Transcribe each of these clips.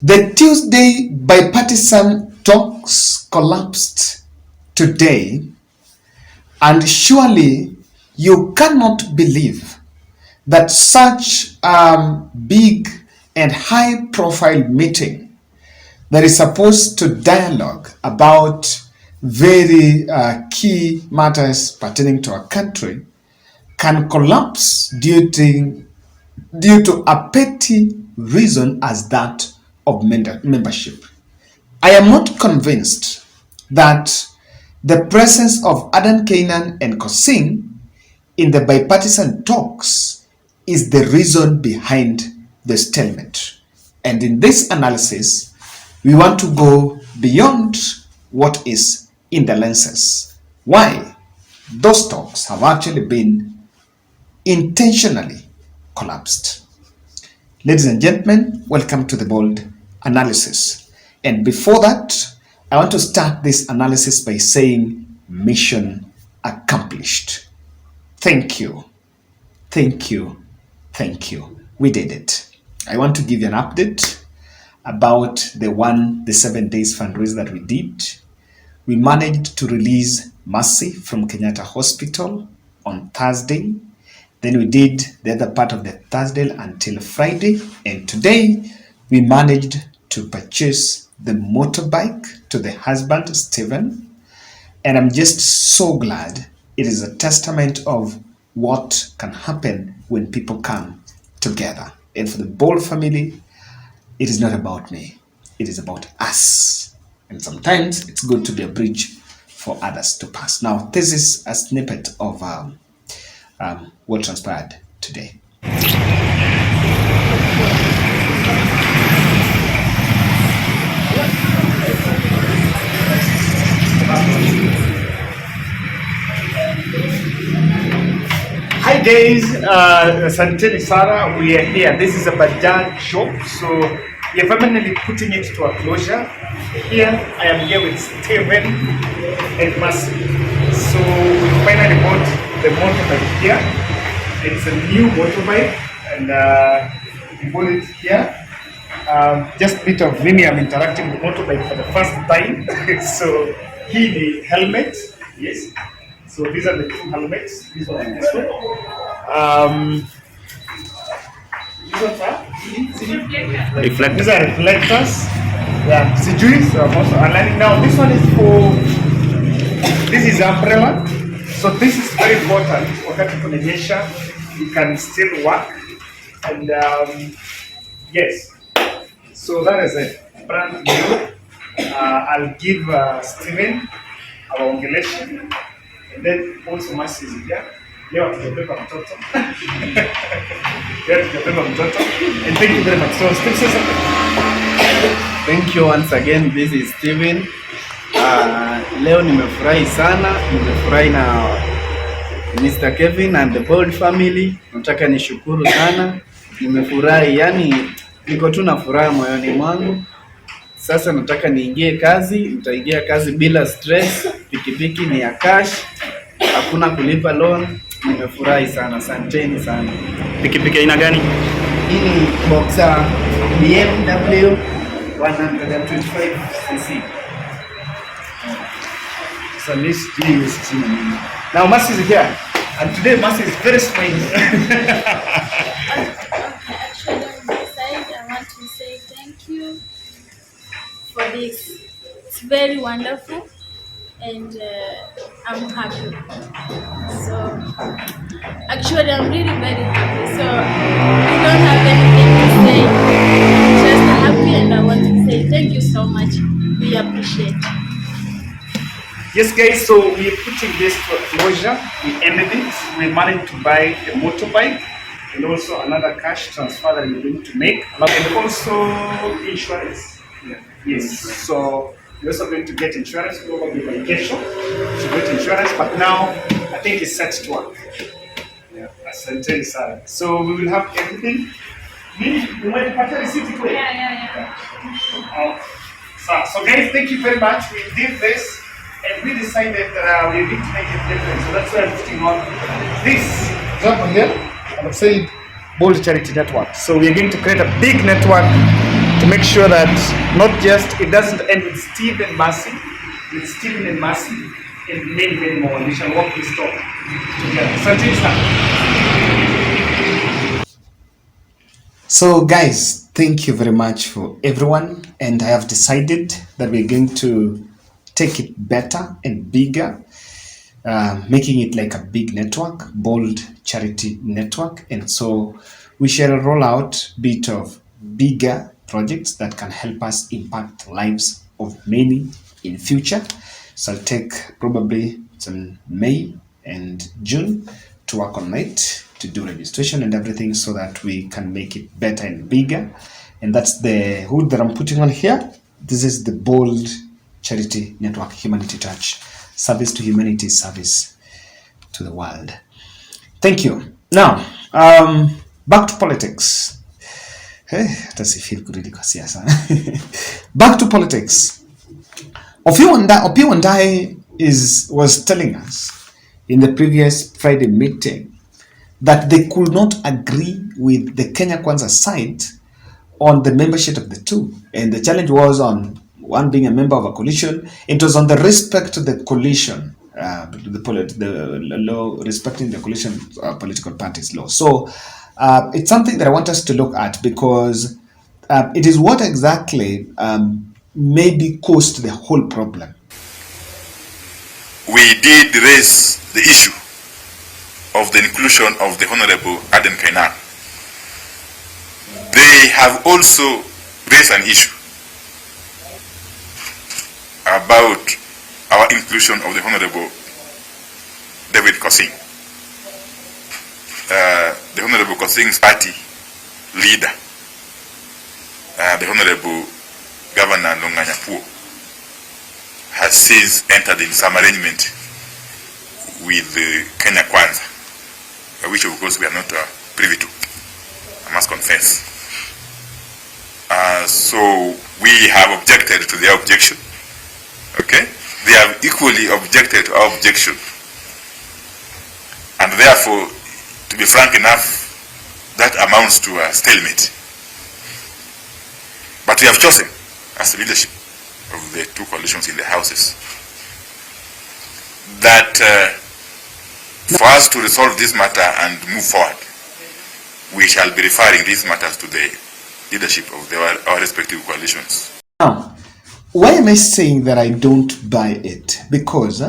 The Tuesday bipartisan talks collapsed today, and surely you cannot believe that such a big and high-profile meeting that is supposed to dialogue about very key matters pertaining to our country can collapse due to a petty reason as that of membership. I am not convinced that the presence of Adan Kainan and Kosing in the bipartisan talks is the reason behind the stalemate. And in this analysis, we want to go beyond what is in the lenses. Why those talks have actually been intentionally collapsed. Ladies and gentlemen, welcome to the Bold Analysis. And before that, I want to start this analysis by saying mission accomplished. Thank you. Thank you. Thank you. We did it. I want to give you an update about the 7 days fundraiser that we did. We managed to release Mercy from Kenyatta Hospital on Thursday. Then we did the other part of the Thursday until Friday. And today we managed to purchase the motorbike to the husband, Stephen. And I'm just so glad. It is a testament of what can happen when people come together. And for the Bold family, it is not about me. It is about us. And sometimes it's good to be a bridge for others to pass. Now, this is a snippet of what transpired today. Hi guys, Santeni Sarah, we are here. This is a Bajaj shop, so we are permanently putting it to a closure. Here, I am here with Steven and Mercy. So we finally bought the motorbike here. It's a new motorbike, and we bought it here. Just a bit of Vinny, I'm interacting with the motorbike for the first time. So here the helmet, yes. So these are the two helmets. This one and this one. These are reflectors. Yeah, sijui. So I'm also aligning now. This one is for. This is umbrella. So this is very important. Wakati kunyesha, you can still work. And yes. So that is a brand new. I'll give Steven our ongelation. And then also Mercy is here. Leo tujabeba mtoto. Leo tujabeba mtoto. And thank you very much. So Steve says something. Thank you once again. This is Steven. Leo nimefurahi sana. Nimefurahi na Mr. Kevin and the Bold family. Nataka nishukuru sana. Nimefurahi, yani niko tu na furaha moyoni mwangu. Sasa nataka niingie kazi, nitaingia kazi bila stress. Pikipiki ni ya cash, hakuna kulipa loan. Nimefurahi sana, asanteni sana. Pikipiki aina gani? Hii ni Boxer BMW 125cc. So let's do this. Now Mercy is here, and today Mercy is very smiling. Actually, on my side, I want to say thank you for this. It's very wonderful, and I'm happy. So actually I'm really very happy. So I don't have anything to say. I'm just happy, and I want to say thank you so much. We appreciate it. Yes guys, so we are putting this to a closure. We ended it. We managed to buy a motorbike and also another cash transfer that we're going to make, and also insurance. Yeah. Yes, so we're also going to get insurance over the vacation to get insurance, but now I think it's set to work. Yeah, asante sana. So we will have everything. You might have a receipt today. Yeah. So guys, thank you very much. We did this and we decided that we need to make it different. So that's why I'm putting on this example here. I've said Bold Charity Network. So we're going to create a big network to make sure that not just it doesn't end with Steve and Mercy, with Stephen and Mercy, and many more. We shall walk this talk together. So guys, thank you very much for everyone, and I have decided that we're going to take it better and bigger, making it like a big network, bold charity network. And so we shall roll out a bit of bigger projects that can help us impact the lives of many in future. So I'll take probably some May and June to work on it, to do registration and everything, so that we can make it better and bigger. And that's the hood that I'm putting on here. This is the bold charity network, Humanity Touch, service to humanity, service to the world. Thank you. Now, back to politics. Does it feel good? Back to politics. Opiyo Wandayi was telling us in the previous Friday meeting that they could not agree with the Kenya Kwanza side on the membership of the two. And the challenge was on one being a member of a coalition. It was on the respect to the coalition, the law, respecting the coalition political parties law. So it's something that I want us to look at, because it is what exactly maybe caused the whole problem. We did raise the issue of the inclusion of the Honorable Aden Kainan. They have also raised an issue about our inclusion of the Honorable David Kosing, the Honorable Kosing's party leader, the Honorable Governor Longanyapuo, has since entered in some arrangement with Kenya Kwanza, which of course we are not privy to, I must confess. So we have objected to their objection. Okay? They have equally objected to our objection. And therefore, to be frank enough, that amounts to a stalemate. But we have chosen, as the leadership of the two coalitions in the houses, that for us to resolve this matter and move forward, we shall be referring these matters to the leadership of our respective coalitions. Now, why am I saying that I don't buy it? Because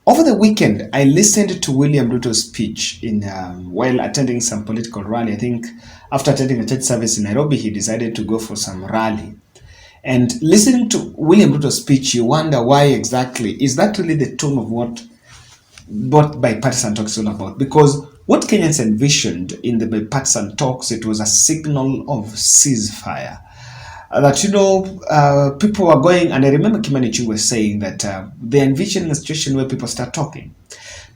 over the weekend, I listened to William Ruto's speech while attending some political rally. I think after attending a church service in Nairobi, he decided to go for some rally. And listening to William Ruto's speech, you wonder why exactly. Is that really the tone of what bipartisan talks is all about? Because what Kenyans envisioned in the bipartisan talks, it was a signal of ceasefire. That, people were going, and I remember Kimani Ichung'wah was saying that they envisioned a situation where people start talking.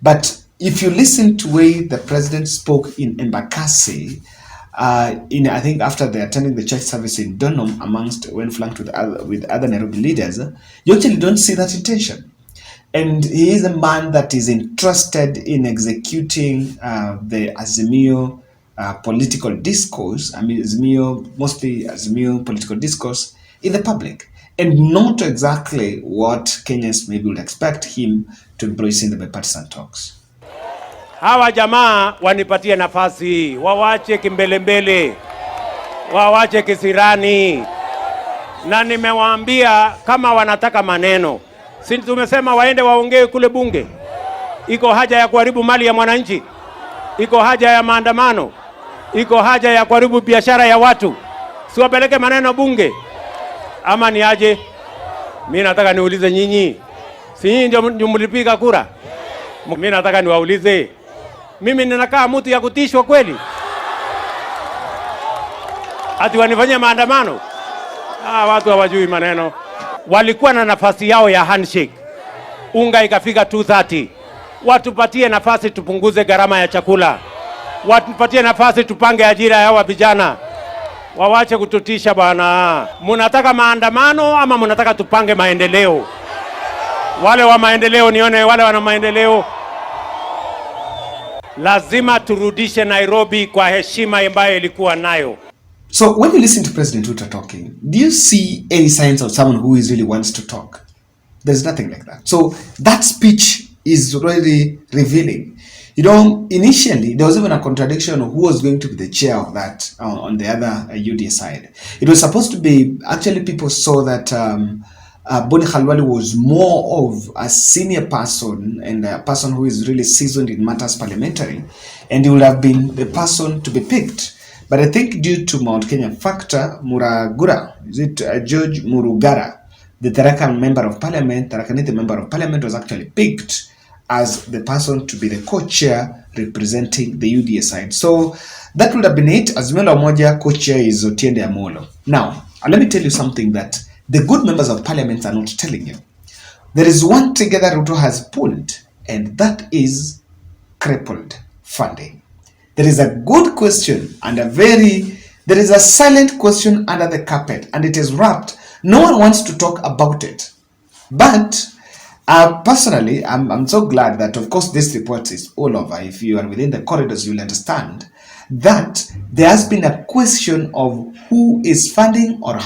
But if you listen to the way the president spoke in Embakasi, I think after they attending the church service in Donholm, when flanked with other Nairobi leaders, you actually don't see that intention. And he is a man that is interested in executing the Azimio political discourse. I mean, mostly Azimio political discourse in the public, and not exactly what Kenyans maybe would expect him to embrace in the bipartisan talks. Hawa jamaa wanipatie nafasi, wawache kimbelembele, wawache kisirani. Na nimewaambia kama wanataka maneno, si tumesema waende waongee kule bunge. Iko haja ya kuharibu mali ya mwananchi? Iko haja ya maandamano? Iko haja ya kuharibu biashara ya watu? Si wapeleke maneno bunge? Ama ni aje? Mimi nataka niulize nyinyi, si nyinyi ndio mlipiga kura? Mimi nataka niwaulize, mimi ninakaa mtu ya kutishwa kweli? Ati wanifanyia maandamano? Watu hawajui maneno. Walikuwa na nafasi yao ya handshake, unga ikafika 230. Watupatie nafasi tupunguze gharama ya chakula. Watupatie nafasi tupange ajira ya hawa vijana. Wawache kututisha bwana. Mnataka maandamano ama mnataka tupange maendeleo? Wale wa maendeleo nione, wale wana maendeleo. Lazima turudishe Nairobi kwa heshima ambayo ilikuwa nayo. So when you listen to President Ruto talking, do you see any signs of someone who is really wants to talk? There's nothing like that. So that speech is really revealing. Initially there was even a contradiction of who was going to be the chair of that on the other UDA side. It was supposed to be, actually people saw that Boni Khalwale was more of a senior person and a person who is really seasoned in matters parliamentary, and he would have been the person to be picked. But I think due to Mount Kenya factor, George Murugara, the Tarakan member of parliament, Tarakanite member of parliament, was actually picked as the person to be the co-chair representing the UDA side. So that would have been it. Azimio la Umoja co-chair is Otiende Amolo. Now, let me tell you something that the good members of parliament are not telling you. There is one trigger that Ruto has pulled, and that is crippled funding. There is a good question and there is a silent question under the carpet, and it is wrapped. No one wants to talk about it. But personally, I'm so glad that, of course, this report is all over. If you are within the corridors, you'll understand that there has been a question of who is funding or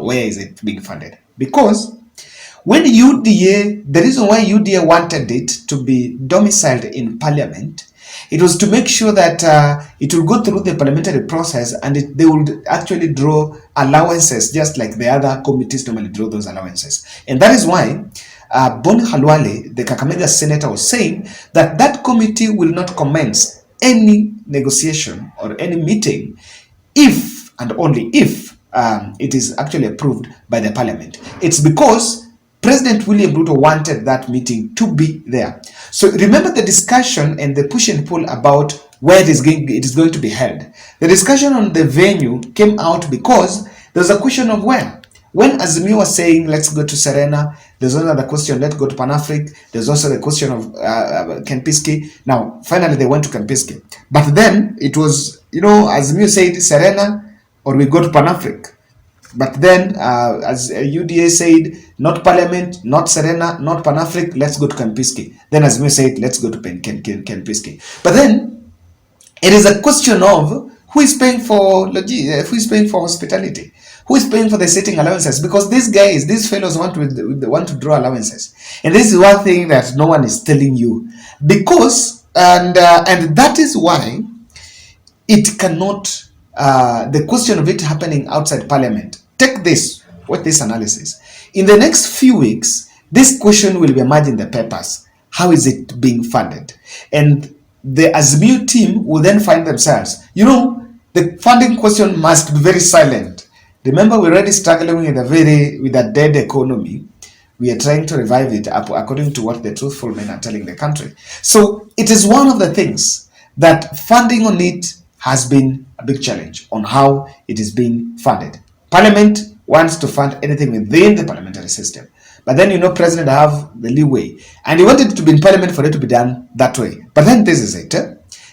where is it being funded. Because when UDA, the reason why UDA wanted it to be domiciled in parliament, it was to make sure that it will go through the parliamentary process, and they would actually draw allowances just like the other committees normally draw those allowances. And that is why Boni Khalwale, the Kakamega senator, was saying that that committee will not commence any negotiation or any meeting if and only if it is actually approved by the parliament. It's because President William Ruto wanted that meeting to be there. So remember the discussion and the push and pull about where it is going to be held. The discussion on the venue came out because there's a question of where. When Azimio was saying, let's go to Serena, there's another question, let's go to Pan-Afric. There's also the question of Kempiski. Now, finally, they went to Kempiski. But then it was, Azimio said Serena or we go to Pan-Afric. But then, as UDA said, not Parliament, not Serena, not Pan-Afric, let's go to Kempiski. Then Azimio said, let's go to Kempiski. But then, it is a question of who is paying for hospitality. Who is paying for the sitting allowances? Because these fellows want to draw allowances. And this is one thing that no one is telling you. Because, and that is why it cannot, the question of it happening outside parliament. Take this, watch this analysis. In the next few weeks, this question will be emerging in the papers. How is it being funded? And the Azimio team will then find themselves, the funding question must be very silent. Remember, we're already struggling with a dead economy. We are trying to revive it up according to what the truthful men are telling the country. So it is one of the things that funding on it has been a big challenge on how it is being funded. Parliament wants to fund anything within the parliamentary system. But then, President have the leeway. And he wanted it to be in parliament for it to be done that way. But then this is it.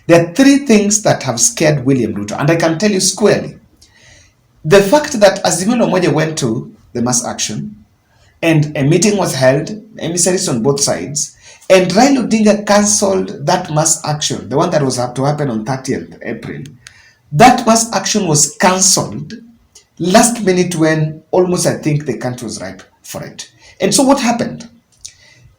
There are three things that have scared William Ruto. And I can tell you squarely. The fact that Azimio la Umoja went to the mass action and a meeting was held, emissaries on both sides, and Raila Odinga cancelled that mass action, the one that was to happen on 30th April. That mass action was cancelled last minute when almost I think the country was ripe for it. And so what happened?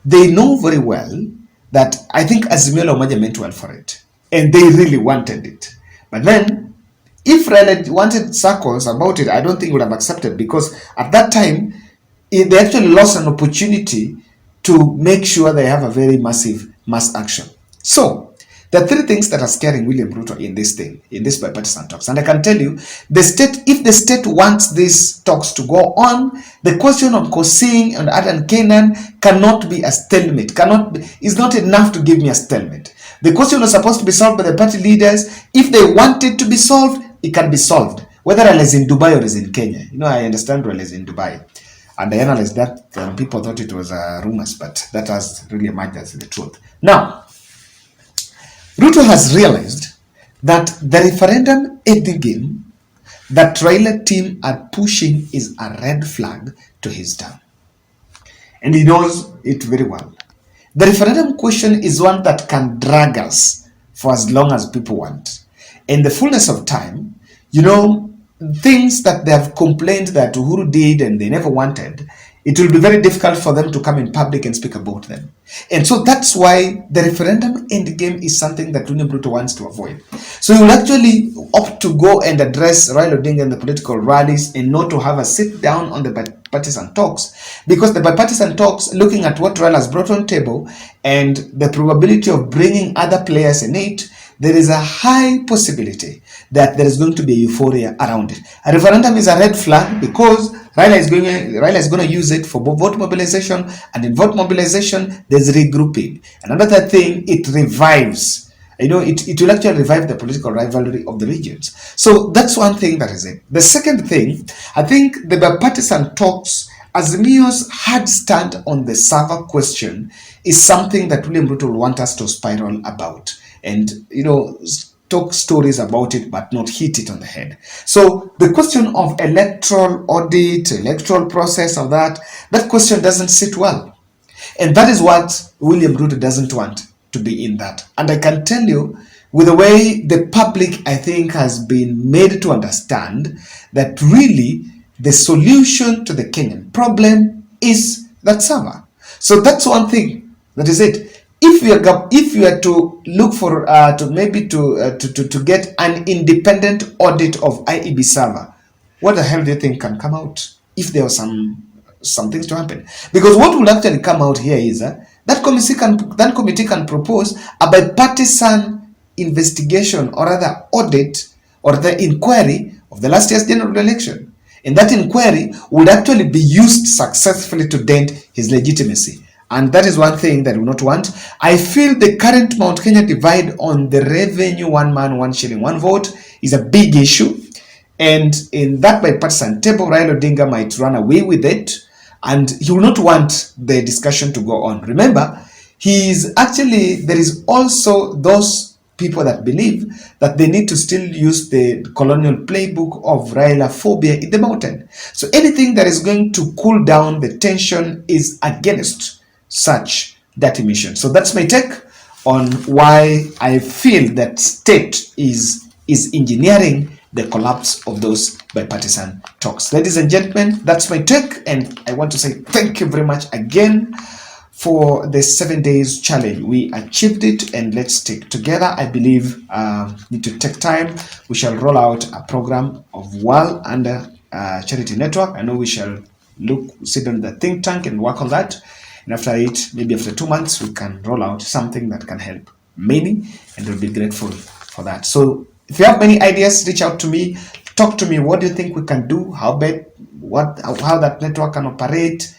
They know very well that I think Azimio la Umoja meant well for it. And they really wanted it. But then, if Raila wanted circles about it, I don't think he would have accepted, because at that time, they actually lost an opportunity to make sure they have a very massive mass action. So, there are three things that are scaring William Ruto in this thing, in this bipartisan talks. And I can tell you, if the state wants these talks to go on, the question of Kosing and Adan Canaan cannot be a stalemate. Is not enough to give me a stalemate. The question was supposed to be solved by the party leaders. If they want it to be solved, it can be solved. Whether Raila is in Dubai or is in Kenya. I understand Raila is in Dubai. And I analyzed that. People thought it was rumors, but that has really emerged as the truth. Now, Ruto has realized that the referendum endgame that Raila team are pushing is a red flag to his term. And he knows it very well. The referendum question is one that can drag us for as long as people want. In the fullness of time, things that they have complained that Uhuru did and they never wanted, it will be very difficult for them to come in public and speak about them. And so that's why the referendum endgame is something that William Ruto wants to avoid. So he will actually opt to go and address Raila Odinga in the political rallies and not to have a sit down on the bipartisan talks, because the bipartisan talks, looking at what Raila has brought on table and the probability of bringing other players in it, there is a high possibility that there is going to be a euphoria around it. A referendum is a red flag because Raila is going to use it for vote mobilization, and in vote mobilization, there's regrouping. Another thing, it revives. It will actually revive the political rivalry of the regions. So that's one thing that is it. The second thing, I think the bipartisan talks, Azimio's hard stand on the server question is something that William Ruto will want us to spiral about and, talk stories about it, but not hit it on the head. So the question of electoral audit, electoral process of that question doesn't sit well. And that is what William Ruto doesn't want to be in that. And I can tell you, with the way the public, I think, has been made to understand that really the solution to the Kenyan problem is that server. So that's one thing. That is it. If we are to look for to get an independent audit of IEB server, what the hell do you think can come out if there was some things to happen? Because what will actually come out here is that committee can propose a bipartisan investigation or rather audit or the inquiry of the last year's general election, and that inquiry would actually be used successfully to dent his legitimacy. And that is one thing that we not want. I feel the current Mount Kenya divide on the revenue, 1 man, 1 shilling, 1 vote, is a big issue. And in that bipartisan table, Raila Odinga might run away with it, and he will not want the discussion to go on. Remember, there is also those people that believe that they need to still use the colonial playbook of Raila phobia in the mountain. So anything that is going to cool down the tension is against such that emission. So that's my take on why I feel that state is engineering the collapse of those bipartisan talks. Ladies and gentlemen, that's my take, and I want to say thank you very much again for the 7 days challenge. We achieved it, and let's stick together. I believe need to take time. We shall roll out a program of WAL under Charity Network. I know we shall sit on the think tank and work on that. And after it, maybe after 2 months, we can roll out something that can help many, and we'll be grateful for that. So if you have many ideas, reach out to me, talk to me. What do you think we can do? How that network can operate?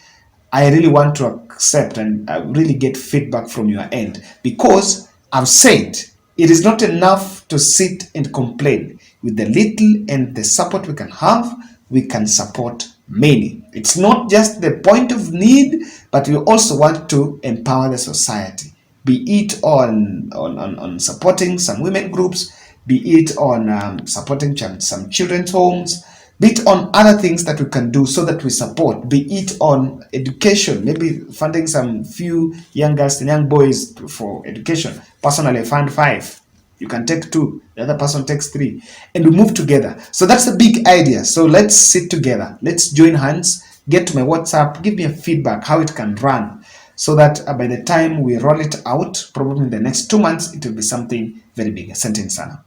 I really want to accept and really get feedback from your end, because I've said it is not enough to sit and complain. With the little and the support we can have, we can support many. It's not just the point of need, but we also want to empower the society, be it on supporting some women groups, be it on supporting some children's homes, be it on other things that we can do so that we support, be it on education, maybe funding some few young girls and young boys for education. Personally, I fund 5. You can take 2, the other person takes 3, and we move together. So that's a big idea. So let's sit together. Let's join hands. Get to my WhatsApp. Give me a feedback how it can run, so that by the time we roll it out, probably in the next 2 months, it will be something very big. Asante sana.